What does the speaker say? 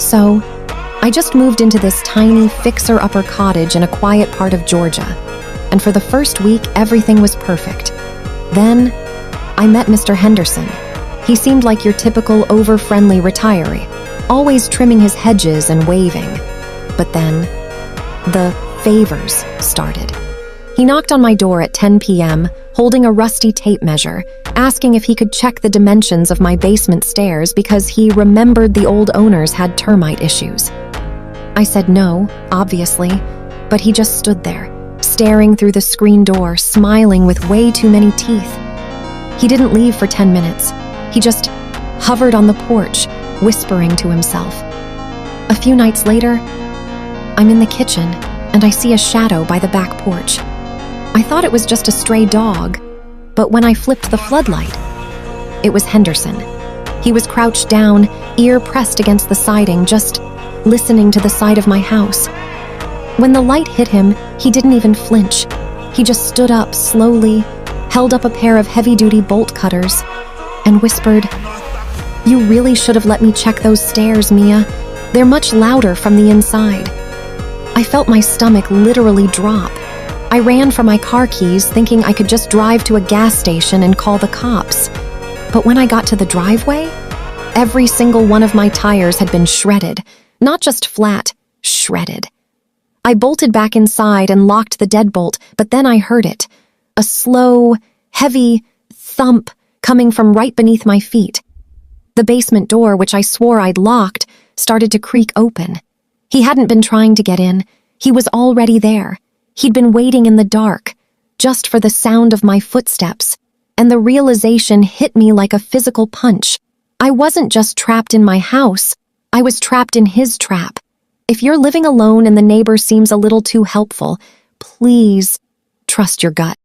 So, I just moved into this tiny fixer-upper cottage in a quiet part of Georgia, and for the first week, everything was perfect. Then, I met Mr. Henderson. He seemed like your typical over-friendly retiree, always trimming his hedges and waving. But then, the favors started. He knocked on my door at 10 p.m., holding a rusty tape measure, asking if he could check the dimensions of my basement stairs because he remembered the old owners had termite issues. I said no, obviously, but he just stood there, staring through the screen door, smiling with way too many teeth. He didn't leave for 10 minutes. He just hovered on the porch, whispering to himself. A few nights later, I'm in the kitchen, and I see a shadow by the back porch. I thought it was just a stray dog, but when I flipped the floodlight, it was Henderson. He was crouched down, ear pressed against the siding, just listening to the side of my house. When the light hit him, he didn't even flinch. He just stood up slowly, held up a pair of heavy-duty bolt cutters, and whispered, "You really should have let me check those stairs, Mia. They're much louder from the inside." I felt my stomach literally drop. I ran for my car keys, thinking I could just drive to a gas station and call the cops. But when I got to the driveway, every single one of my tires had been shredded. Not just flat, shredded. I bolted back inside and locked the deadbolt, but then I heard it. A slow, heavy thump coming from right beneath my feet. The basement door, which I swore I'd locked, started to creak open. He hadn't been trying to get in. He was already there. He'd been waiting in the dark, just for the sound of my footsteps, and the realization hit me like a physical punch. I wasn't just trapped in my house, I was trapped in his trap. If you're living alone and the neighbor seems a little too helpful, please trust your gut.